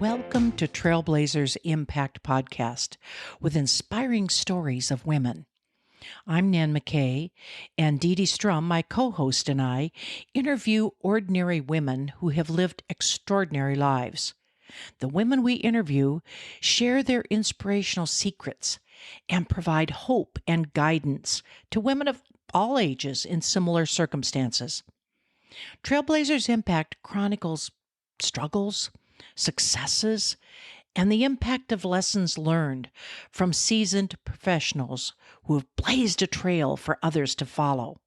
Welcome to Trailblazers Impact Podcast with inspiring stories of women. I'm Nan McKay, and Dee Dee Strum, my co-host, and I interview ordinary women who have lived extraordinary lives. The women we interview share their inspirational secrets and provide hope and guidance to women of all ages in similar circumstances. Trailblazers Impact chronicles struggles, successes, and the impact of lessons learned from seasoned professionals who have blazed a trail for others to follow.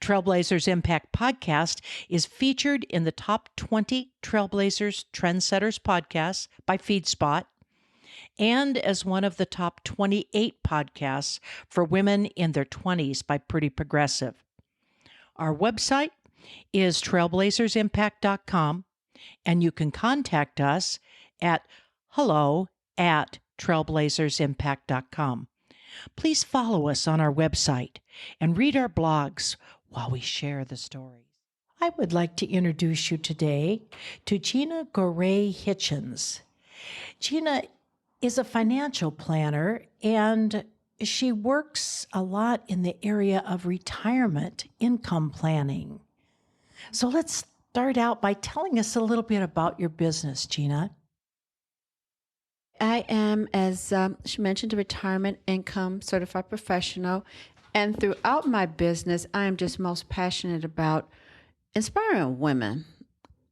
Trailblazers Impact Podcast is featured in the top 20 Trailblazers Trendsetters podcasts by FeedSpot and as one of the top 28 podcasts for women in their 20s by Pretty Progressive. Our website is trailblazersimpact.com, and you can contact us at hello@trailblazersimpact.com. Please follow us on our website and read our blogs while we share the stories. I would like to introduce you today to Gina Goree Hitchens. Gina is a financial planner, and she works a lot in the area of retirement income planning. So let's start out by telling us a little bit about your business, Gina. I am, as she mentioned, a retirement income certified professional. And throughout my business, I am just most passionate about inspiring women.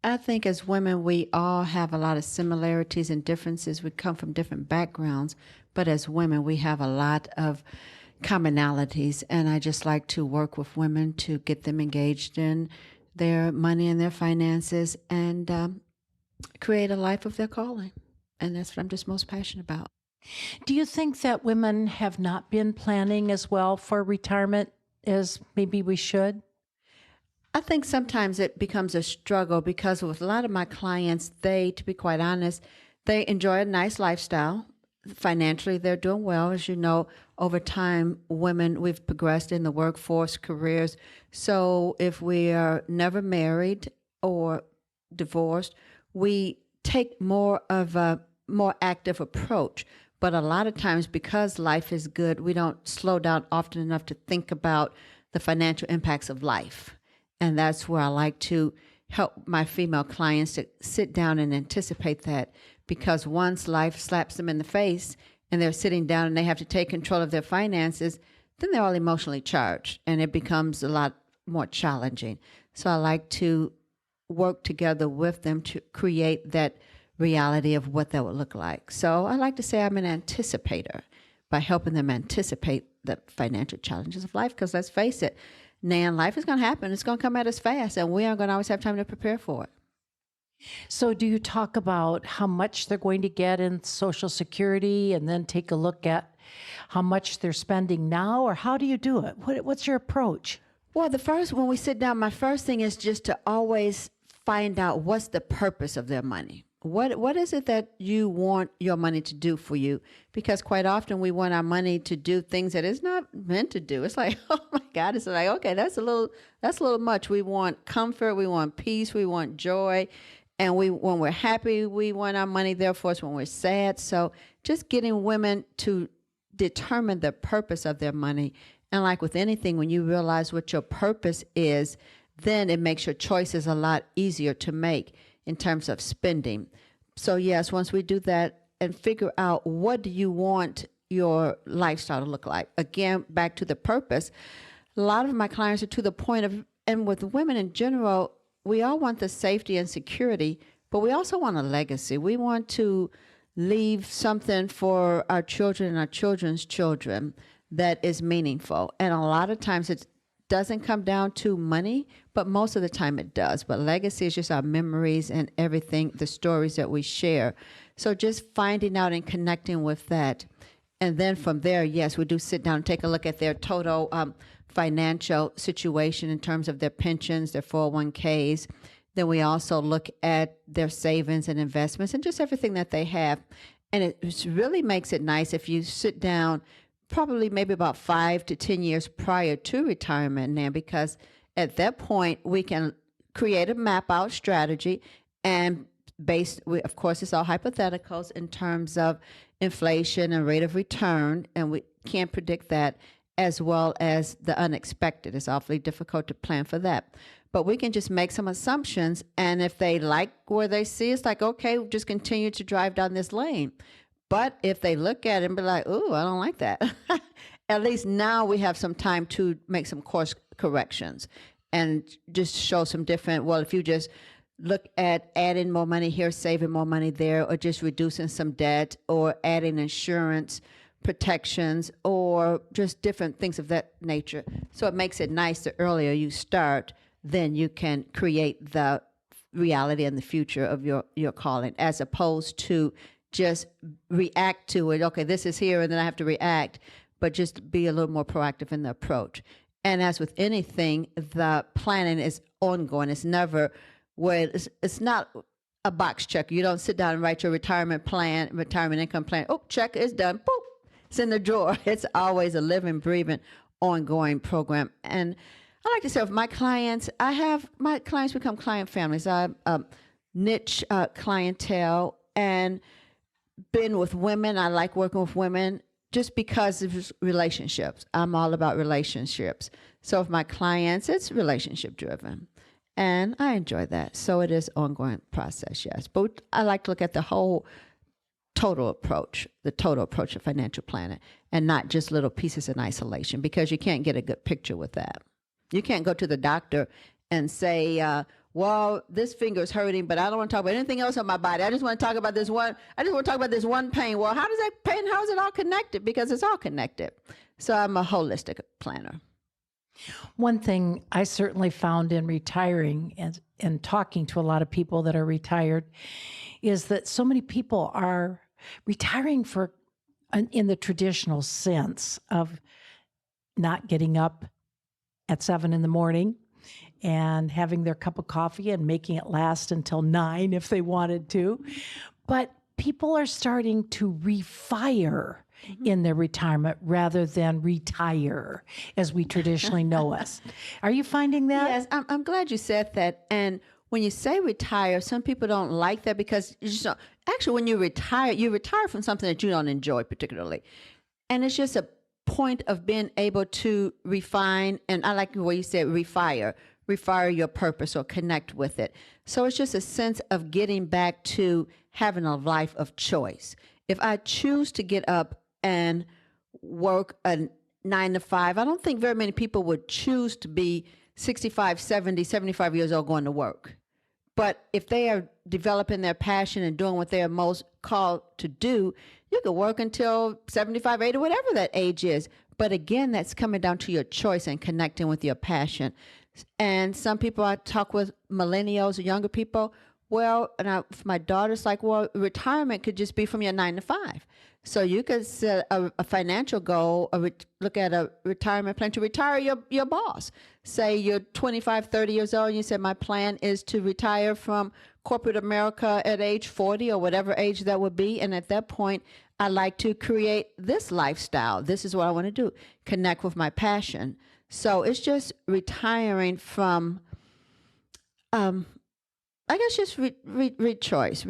I think as women, we all have a lot of similarities and differences. We come from different backgrounds, but as women, we have a lot of commonalities. And I just like to work with women to get them engaged in their money and their finances and create a life of their calling. And that's what I'm just most passionate about. Do you think that women have not been planning as well for retirement as maybe we should? I think sometimes it becomes a struggle because with a lot of my clients, to be quite honest, they enjoy a nice lifestyle. Financially, they're doing well. As you know, over time, women, we've progressed in the workforce, careers. So if we are never married or divorced, we take more of a more active approach. But a lot of times, because life is good, we don't slow down often enough to think about the financial impacts of life. And that's where I like to help my female clients to sit down and anticipate that, because once life slaps them in the face and they're sitting down and they have to take control of their finances, then they're all emotionally charged and it becomes a lot more challenging. So I like to work together with them to create that reality of what that would look like. So I like to say I'm an anticipator by helping them anticipate the financial challenges of life, because let's face it, Nan, life is going to happen. It's going to come at us fast, and we aren't going to always have time to prepare for it. So do you talk about how much they're going to get in Social Security and then take a look at how much they're spending now, or how do you do it? What's your approach? Well, when we sit down, my first thing is just to always find out what's the purpose of their money. What is it that you want your money to do for you? Because quite often we want our money to do things that it's not meant to do. It's like, oh my God, it's like, okay, that's a little much. We want comfort, we want peace, we want joy. And when we're happy, we want our money there for us when we're sad. So just getting women to determine the purpose of their money. And like with anything, when you realize what your purpose is, then it makes your choices a lot easier to make in terms of spending. So yes, once we do that and figure out what do you want your lifestyle to look like, again, back to the purpose, a lot of my clients are to the point of, and with women in general, we all want the safety and security, but we also want a legacy. We want to leave something for our children and our children's children that is meaningful. And a lot of times it doesn't come down to money, but most of the time it does. But legacy is just our memories and everything, the stories that we share. So just finding out and connecting with that. And then from there, yes, we do sit down and take a look at their total financial situation in terms of their pensions, their 401ks. Then we also look at their savings and investments and just everything that they have. And it really makes it nice if you sit down probably maybe about 5 to 10 years prior to retirement now, because at that point we can create a map out strategy and of course, it's all hypotheticals in terms of inflation and rate of return, and we can't predict that, as well as the unexpected. It's awfully difficult to plan for that. But we can just make some assumptions, and if they like where they see, it's like, okay, we'll just continue to drive down this lane. But if they look at it and be like, ooh, I don't like that, at least now we have some time to make some course corrections and just show some different, well, if you just look at adding more money here, saving more money there, or just reducing some debt, or adding insurance protections, or just different things of that nature. So it makes it nice the earlier you start, then you can create the reality and the future of your calling, as opposed to just react to it. Okay, this is here, and then I have to react, but just be a little more proactive in the approach. And as with anything, the planning is ongoing. It's never where it's not a box check. You don't sit down and write your retirement plan, retirement income plan. Oh, check, it's done. Boop, it's in the drawer. It's always a living, breathing, ongoing program. And I like to say with my clients, my clients become client families. I niche clientele, and been with women. I like working with women just because of relationships. I'm all about relationships. So with my clients, it's relationship driven. And I enjoy that. So it is ongoing process, yes. But I like to look at the total approach of financial planning, and not just little pieces in isolation, because you can't get a good picture with that. You can't go to the doctor and say, well, this finger is hurting, but I don't want to talk about anything else on my body. I just want to talk about this one pain. Well, how does that pain, how is it all connected? Because it's all connected. So I'm a holistic planner. One thing I certainly found in retiring and talking to a lot of people that are retired is that so many people are retiring in the traditional sense of not getting up at 7 a.m. and having their cup of coffee and making it last until 9 if they wanted to. But people are starting to refire in their retirement rather than retire as we traditionally know us. Are you finding that? Yes, I'm glad you said that. And when you say retire, some people don't like that, because you just don't. Actually, when you retire from something that you don't enjoy particularly. And it's just a point of being able to refine, and I like the way you said refire your purpose or connect with it. So it's just a sense of getting back to having a life of choice. If I choose to get up and work a 9 to 5, I don't think very many people would choose to be 65, 70, 75 years old going to work. But if they are developing their passion and doing what they are most called to do, you could work until 75, 80, whatever that age is. But again, that's coming down to your choice and connecting with your passion. And some people, I talk with millennials or younger people, well, for my daughter's like, well, retirement could just be from your 9 to 5. So you could set a financial goal, look at a retirement plan to retire your boss. Say you're 25, 30 years old, and you said, my plan is to retire from corporate America at age 40 or whatever age that would be. And at that point, I like to create this lifestyle. This is what I want to do, connect with my passion. So it's just retiring from, I guess, just rechoice,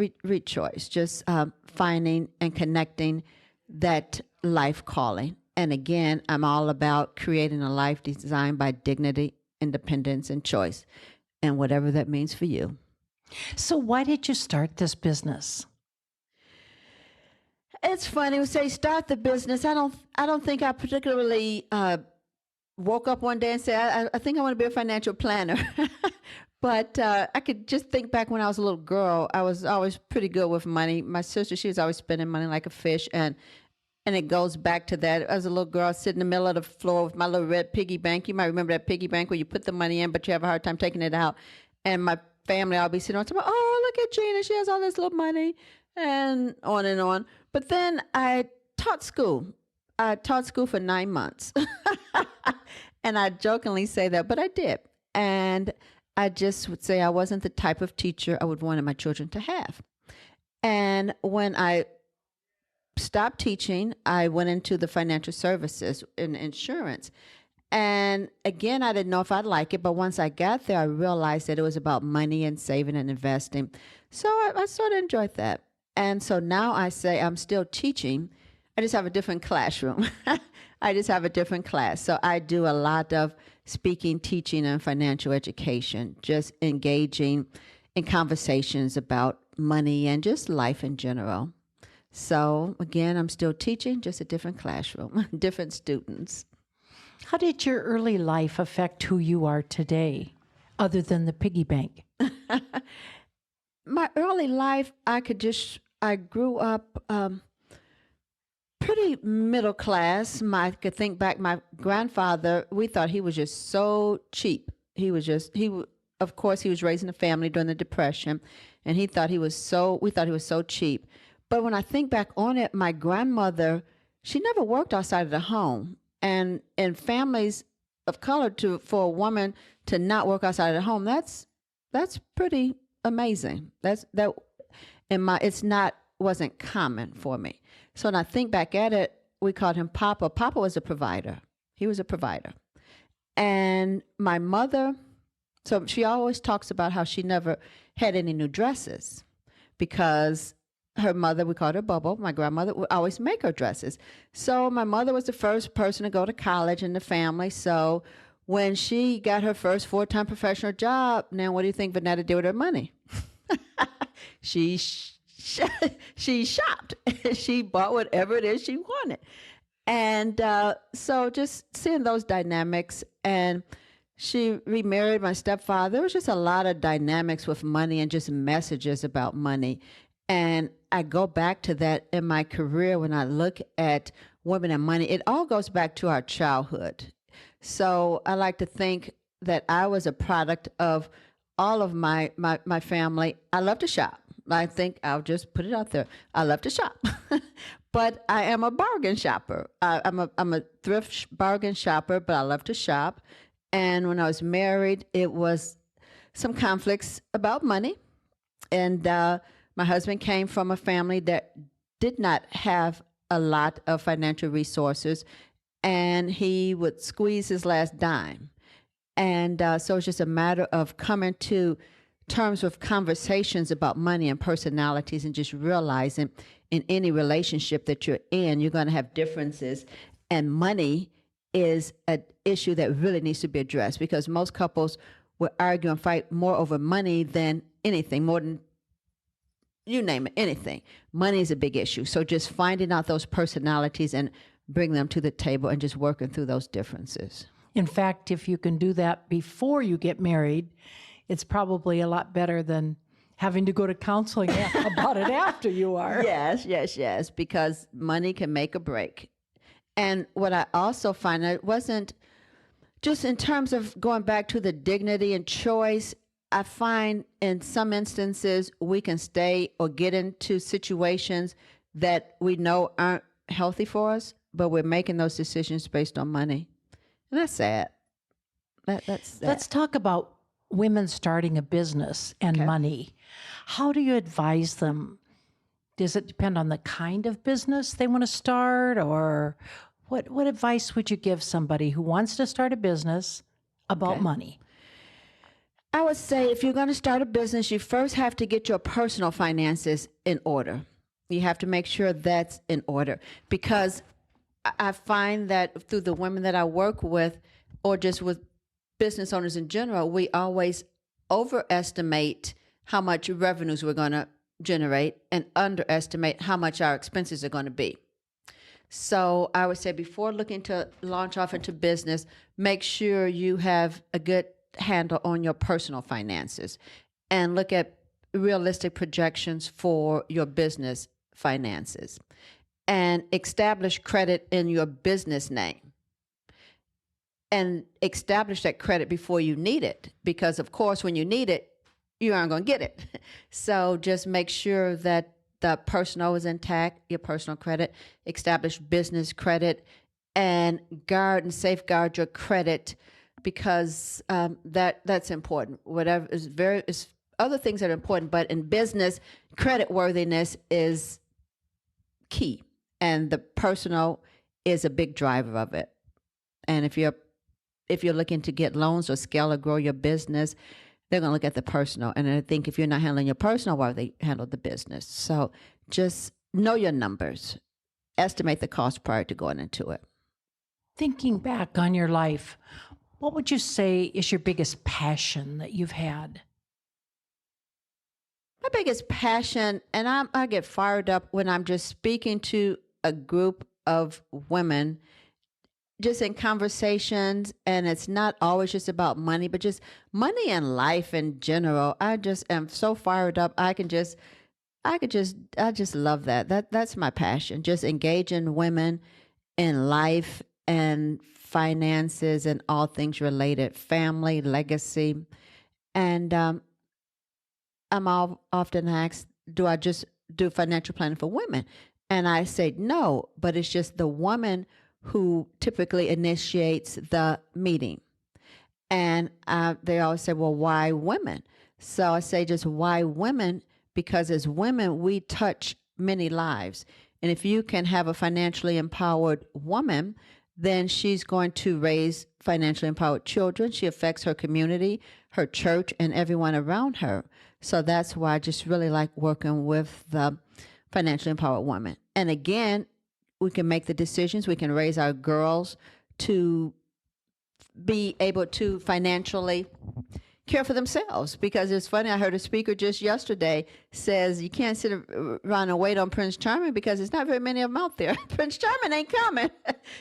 just finding and connecting that life calling. And again, I'm all about creating a life designed by dignity, independence, and choice, and whatever that means for you. So why did you start this business? It's funny, we say start the business. I don't think I particularly woke up one day and said, I think I want to be a financial planner. But I could just think back when I was a little girl. I was always pretty good with money. My sister, she was always spending money like a fish. And it goes back to that. As a little girl, I was sitting in the middle of the floor with my little red piggy bank. You might remember that piggy bank where you put the money in, but you have a hard time taking it out. And my family, I'll be sitting on top, oh, look at Gina. She has all this little money, and on and on. But then I taught school. I taught school for 9 months. And I jokingly say that, but I did. And I just would say I wasn't the type of teacher I would want my children to have. And when I stopped teaching, I went into the financial services and insurance. And again, I didn't know if I'd like it, but once I got there, I realized that it was about money and saving and investing. So I sort of enjoyed that. And so now I say I'm still teaching. I just have a different classroom. I just have a different class. So I do a lot of speaking, teaching, and financial education, just engaging in conversations about money and just life in general. So again, I'm still teaching, just a different classroom, different students. How did your early life affect who you are today, other than the piggy bank? My early life, I grew up pretty middle class. I could think back, my grandfather, we thought he was just so cheap. Of course, he was raising a family during the Depression, and we thought he was so cheap. But when I think back on it, my grandmother, she never worked outside of the home. And in families of color, for a woman to not work outside of the home, that's pretty amazing. It's not wasn't common for me. So when I think back at it, we called him Papa. Papa was a provider. He was a provider. And my mother, so she always talks about how she never had any new dresses because her mother, we called her Bubble, my grandmother, would always make her dresses. So my mother was the first person to go to college in the family. So when she got her first full-time professional job, now what do you think Vanetta did with her money? She shopped. She bought whatever it is she wanted. And so just seeing those dynamics, and she remarried my stepfather. There was just a lot of dynamics with money and just messages about money. And I go back to that in my career when I look at women and money. It all goes back to our childhood. So I like to think that I was a product of all of my family. I love to shop. I think I'll just put it out there. I love to shop, but I am a bargain shopper. I'm a thrift bargain shopper, but I love to shop. And when I was married, it was some conflicts about money. And my husband came from a family that did not have a lot of financial resources, and he would squeeze his last dime. And so it's just a matter of coming to terms with conversations about money and personalities, and just realizing in any relationship that you're in, you're going to have differences. And money is an issue that really needs to be addressed, because most couples will argue and fight more over money than anything, more than you name it, anything. Money is a big issue. So just finding out those personalities and bring them to the table and just working through those differences. In fact, if you can do that before you get married, it's probably a lot better than having to go to counseling about it after you are. Yes, because money can make or break. And what I also find, it wasn't just in terms of going back to the dignity and choice. I find in some instances we can stay or get into situations that we know aren't healthy for us, but we're making those decisions based on money. And that's sad. That's sad. Let's talk about women starting a business and money. How do you advise them? Does it depend on the kind of business they want to start, or what advice would you give somebody who wants to start a business about money? I would say if you're going to start a business, you first have to get your personal finances in order. You have to make sure that's in order, because I find that through the women that I work with, or just with business owners in general, we always overestimate how much revenues we're going to generate and underestimate how much our expenses are going to be. So I would say before looking to launch off into business, make sure you have a good handle on your personal finances and look at realistic projections for your business finances, and establish credit in your business name, and establish that credit before you need it, because of course when you need it, you aren't going to get it. So just make sure that the personal is intact, your personal credit, establish business credit, and guard and safeguard your credit, because that's important. Whatever is other things that are important, but in business, credit worthiness is key, and the personal is a big driver of it. And if your if you're looking to get loans or scale or grow your business, they're going to look at the personal. And I think if you're not handling your personal, why would they handle the business? So just know your numbers, estimate the cost prior to going into it. Thinking back on your life, what would you say is your biggest passion that you've had? My biggest passion, and I get fired up when I'm just speaking to a group of women, just in conversations, and it's not always just about money, but just money and life in general. I just am so fired up. I just love that. That's my passion. Just engaging women in life and finances and all things related, family, legacy, and often asked, do I just do financial planning for women? And I say no, but it's just the woman who typically initiates the meeting. And they always say, well, why women? So I say, just why women? Because as women, we touch many lives. And if you can have a financially empowered woman, then she's going to raise financially empowered children. She affects her community, her church, and everyone around her. So that's why I just really like working with the financially empowered woman. And again, we can make the decisions. We can raise our girls to be able to financially care for themselves. Because it's funny, I heard a speaker just yesterday says you can't sit around and wait on Prince Charming because there's not very many of them out there. Prince Charming ain't coming.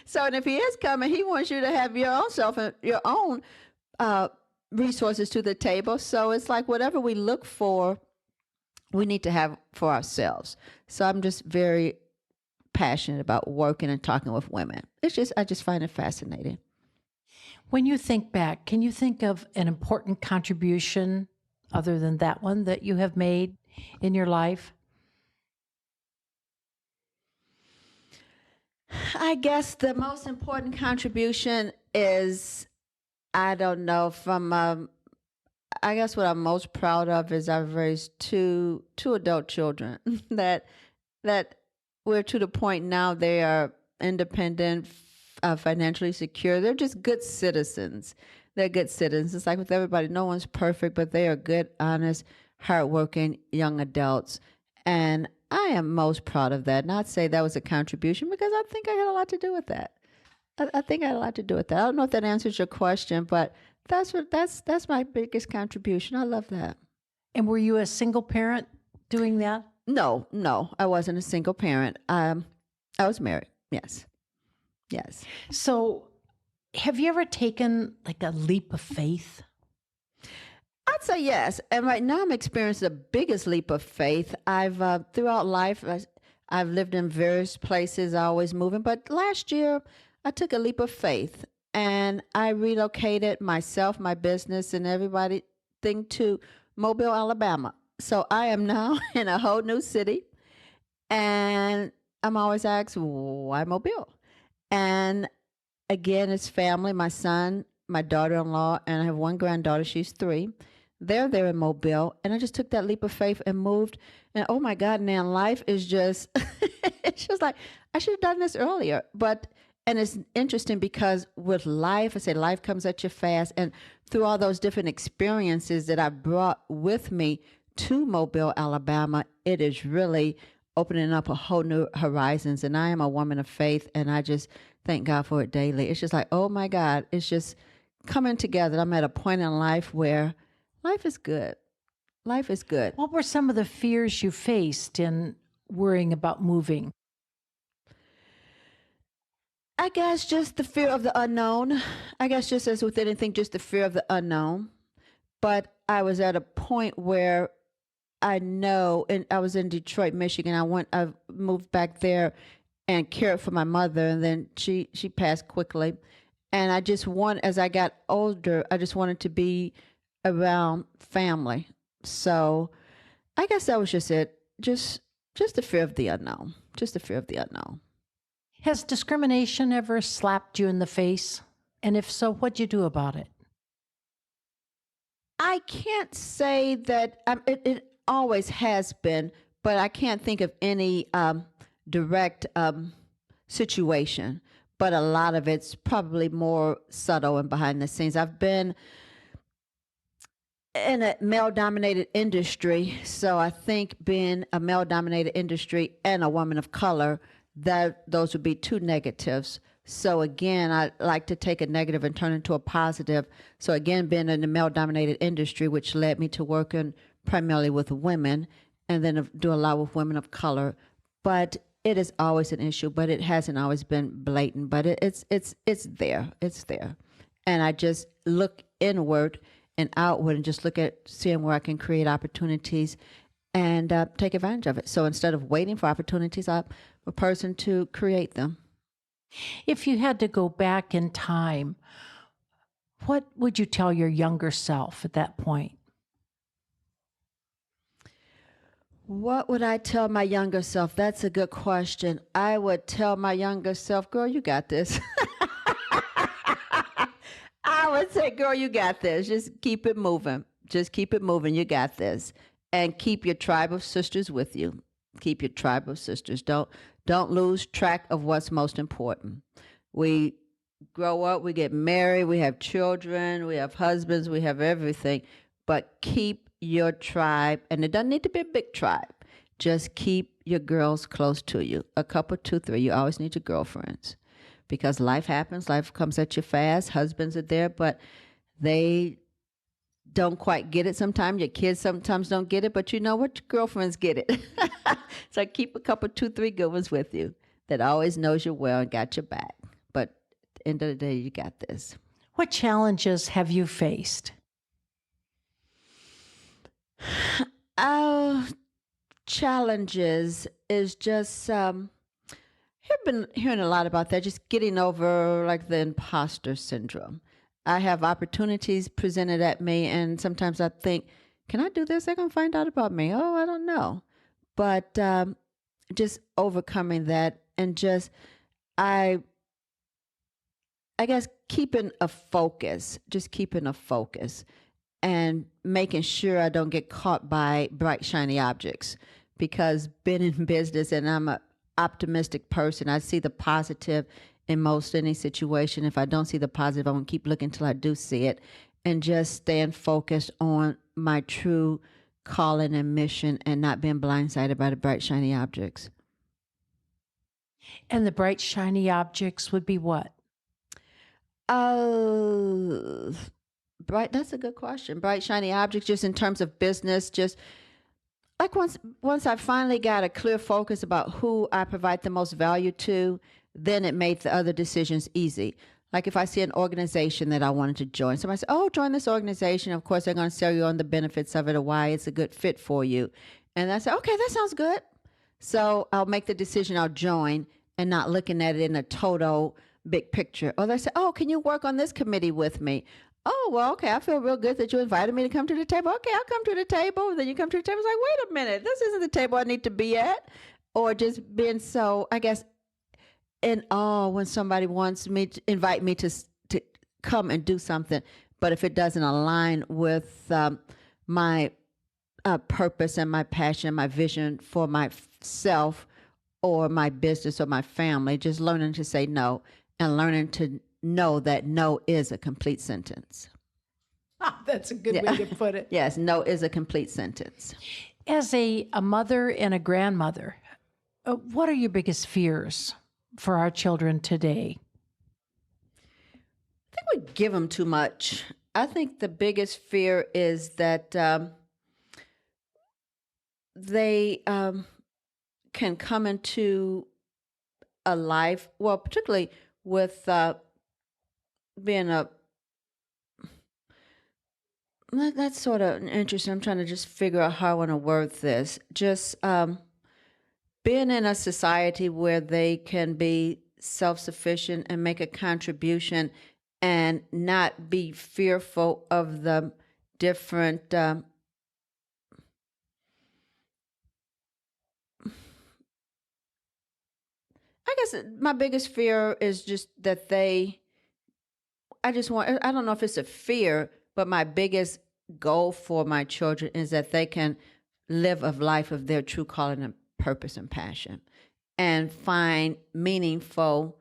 So, and if he is coming, he wants you to have your own self and your own resources to the table. So it's like whatever we look for, we need to have for ourselves. So I'm just very passionate about working and talking with women. I just find it fascinating. When you think back, can you think of an important contribution other than that one that you have made in your life? I guess the most important contribution is, I don't know, I guess what I'm most proud of is I've raised two adult children that we're to the point now they are independent, financially secure. They're just good citizens. They're good citizens. It's like with everybody, no one's perfect, but they are good, honest, hardworking young adults. And I am most proud of that. Not say that was a contribution because I think I had a lot to do with that. I think I had a lot to do with that. I don't know if that answers your question, but that's my biggest contribution. I love that. And were you a single parent doing that? No, I wasn't a single parent. I was married. Yes. So have you ever taken like a leap of faith? I'd say yes. And right now I'm experiencing the biggest leap of faith. I've, throughout life, I've lived in various places, always moving. But last year I took a leap of faith and I relocated myself, my business, and everything to Mobile, Alabama. So I am now in a whole new city, and I'm always asked, why Mobile? And again, it's family, my son, my daughter-in-law, and I have one granddaughter, she's 3. They're there in Mobile, and I just took that leap of faith and moved. And oh my God, man, life is just, it's just like, I should have done this earlier. And it's interesting because with life, I say life comes at you fast. And through all those different experiences that I brought with me to Mobile, Alabama, it is really opening up a whole new horizons. And I am a woman of faith, and I just thank God for it daily. It's just like, oh my God, it's just coming together. I'm at a point in life where life is good. Life is good. What were some of the fears you faced in worrying about moving? I guess just the fear of the unknown. I guess just as with anything, just the fear of the unknown. But I was at a point where I know, and I was in Detroit, Michigan. I moved back there and cared for my mother, and then she passed quickly. And as I got older, I just wanted to be around family. So I guess that was just it. Just the fear of the unknown. Just the fear of the unknown. Has discrimination ever slapped you in the face? And if so, what'd you do about it? I can't say that it always has been, but I can't think of any direct situation. but a lot of it's probably more subtle and behind the scenes. I've been in a male dominated industry. So I think being a male dominated industry and a woman of color, that those would be two negatives. So again, I like to take a negative and turn it into a positive. So again, being in a male dominated industry, which led me to working primarily with women and then do a lot with women of color. But it is always an issue, but it hasn't always been blatant, but it's there. It's there. And I just look inward and outward and just look at seeing where I can create opportunities and take advantage of it. So instead of waiting for opportunities, I'm a person to create them. If you had to go back in time, what would you tell your younger self at that point? What would I tell my younger self? That's a good question. I would tell my younger self, girl, you got this. I would say, girl, you got this. Just keep it moving. Just keep it moving. You got this. And keep your tribe of sisters with you. Keep your tribe of sisters. Don't lose track of what's most important. We grow up, we get married, we have children, we have husbands, we have everything. But keep your tribe, and it doesn't need to be a big tribe. Just keep your girls close to you. A couple, two, three. You always need your girlfriends. Because life happens, life comes at you fast. Husbands are there, but they don't quite get it sometimes. Your kids sometimes don't get it, but you know what? Your girlfriends get it. So keep a couple, two, three good ones with you that always knows you well and got your back. But at the end of the day, you got this. What challenges have you faced? Our challenges is just I've been hearing a lot about that, just getting over like the impostor syndrome. I have opportunities presented at me, and sometimes I think, can I do this? They're going to find out about me. Oh, I don't know. But just overcoming that and just, I guess, keeping a focus, and making sure I don't get caught by bright, shiny objects. Because being in business, and I'm an optimistic person, I see the positive in most any situation. If I don't see the positive, I'm going to keep looking until I do see it, and just staying focused on my true calling and mission and not being blindsided by the bright, shiny objects. And the bright, shiny objects would be what? That's a good question. Bright, shiny objects, just in terms of business, just like once I finally got a clear focus about who I provide the most value to, then it made the other decisions easy. Like if I see an organization that I wanted to join, somebody says, oh, join this organization. Of course, they're going to sell you on the benefits of it or why it's a good fit for you. And I say, okay, that sounds good. So I'll make the decision, I'll join, and not looking at it in a total big picture. Or they say, oh, can you work on this committee with me? Oh, well, okay, I feel real good that you invited me to come to the table. Okay, I'll come to the table. Then you come to the table. It's like, wait a minute, this isn't the table I need to be at. Or just being so, I guess, in awe when somebody wants me to invite me to come and do something. But if it doesn't align with my purpose and my passion, my vision for myself or my business or my family, just learning to say no and learning to know that no is a complete sentence. That's a good way to put it. Yes, no is a complete sentence. As a mother and a grandmother, what are your biggest fears for our children today? I think we give them too much. I think the biggest fear is that they can come into a life, well, particularly with being that's sort of interesting. I'm trying to just figure out how I want to word this. Just being in a society where they can be self-sufficient and make a contribution and not be fearful of the different I guess my biggest fear is just that I don't know if it's a fear, but my biggest goal for my children is that they can live a life of their true calling and purpose and passion and find meaningful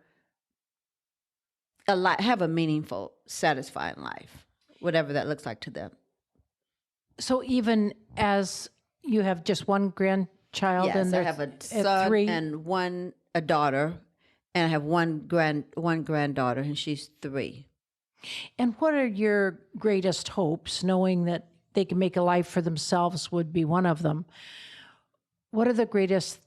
have a meaningful, satisfying life, whatever that looks like to them. So even as you have just one grandchild Yes, and I there's have a son three, and a daughter, and I have one granddaughter, and she's 3. and what are your greatest hopes, knowing that they can make a life for themselves would be one of them? What are the greatest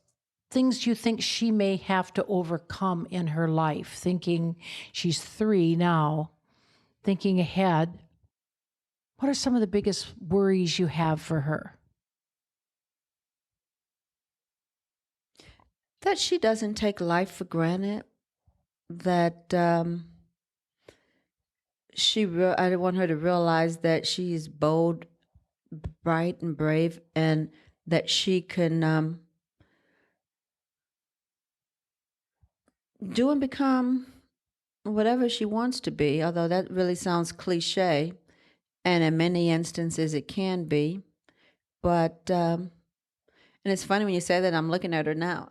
things you think she may have to overcome in her life? Thinking she's 3 now, thinking ahead, what are some of the biggest worries you have for her? That she doesn't take life for granted. That I want her to realize that she is bold, bright, and brave, and that she can do and become whatever she wants to be. Although that really sounds cliche, and in many instances it can be. But and it's funny when you say that. I'm looking at her now.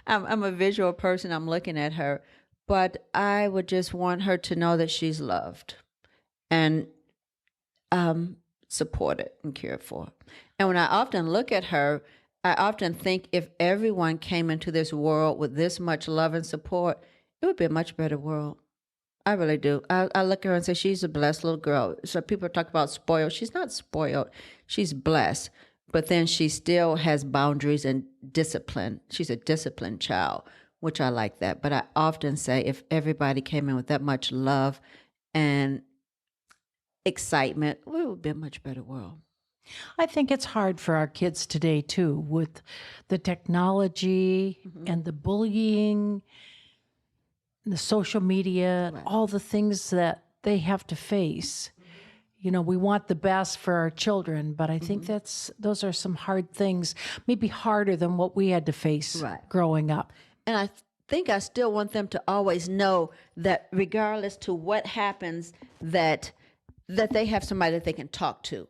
I'm a visual person. I'm looking at her, but I would just want her to know that she's loved and supported and cared for. And when I often look at her, I often think if everyone came into this world with this much love and support, it would be a much better world. I really do. I look at her and say, she's a blessed little girl. So people talk about spoiled. She's not spoiled. She's blessed. But then she still has boundaries and discipline. She's a disciplined child, which I like that. But I often say if everybody came in with that much love and excitement, it would be a much better world. I think it's hard for our kids today, too, with the technology and the bullying, the social media, Right. all the things that they have to face. You know, we want the best for our children, but I think those are some hard things, maybe harder than what we had to face growing up. And I think I still want them to always know that regardless to what happens, that they have somebody that they can talk to.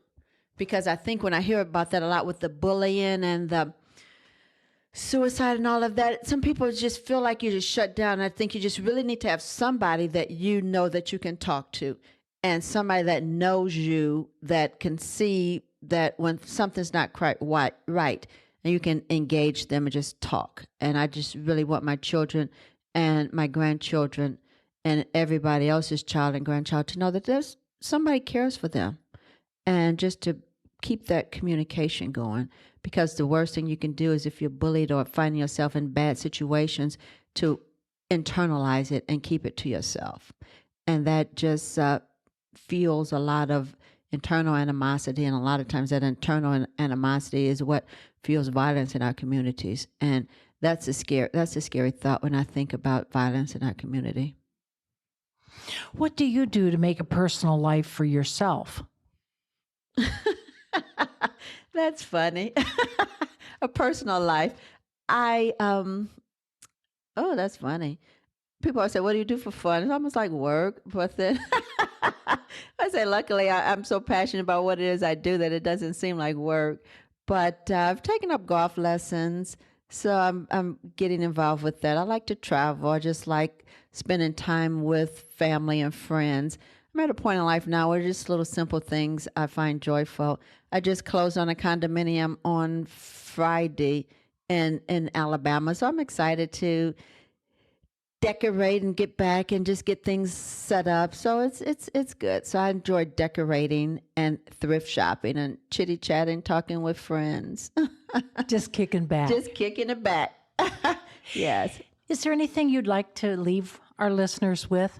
Because I think when I hear about that a lot with the bullying and the suicide and all of that, some people just feel like you're just shut down. I think you just really need to have somebody that you know that you can talk to, and somebody that knows you, that can see that when something's not quite right, and you can engage them and just talk. And I just really want my children and my grandchildren and everybody else's child and grandchild to know that there's somebody cares for them, and just to keep that communication going. Because the worst thing you can do is, if you're bullied or finding yourself in bad situations, to internalize it and keep it to yourself. And that just fuels a lot of internal animosity. And a lot of times that internal animosity is what fuels violence in our communities. And that's a scary thought when I think about violence in our community. What do you do to make a personal life for yourself? That's funny. A personal life. Oh, that's funny. People always say, what do you do for fun? It's almost like work. But then I say, luckily, I'm so passionate about what it is I do that it doesn't seem like work. But I've taken up golf lessons, so I'm getting involved with that. I like to travel. I just like spending time with family and friends. I'm at a point in life now where just little simple things I find joyful. I just closed on a condominium on Friday in Alabama, so I'm excited to decorate and get back and just get things set up. So it's good. So I enjoy decorating and thrift shopping and chitty chatting, talking with friends. Just kicking back. Just kicking it back. Yes. Is there anything you'd like to leave our listeners with?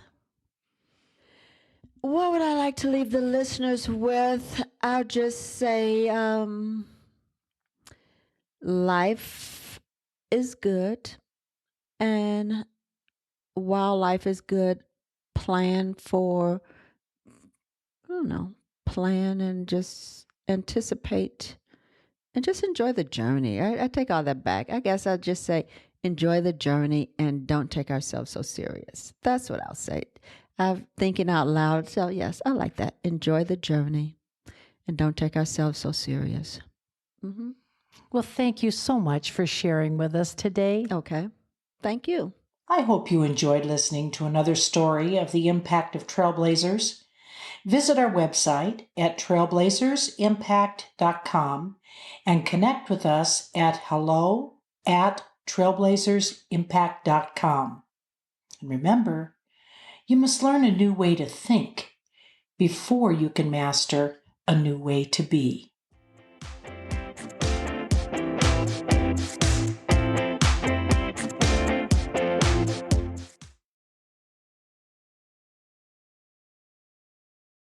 What would I like to leave the listeners with? I'll just say life is good. And while life is good, plan and just anticipate and just enjoy the journey. I take all that back. I guess I'll just say enjoy the journey and don't take ourselves so serious. That's what I'll say. I'm thinking out loud. So yes, I like that. Enjoy the journey and don't take ourselves so serious. Mm-hmm. Well, thank you so much for sharing with us today. Okay. Thank you. I hope you enjoyed listening to another story of the impact of trailblazers. Visit our website at trailblazersimpact.com and connect with us at hello@trailblazersimpact.com. And remember, you must learn a new way to think before you can master a new way to be.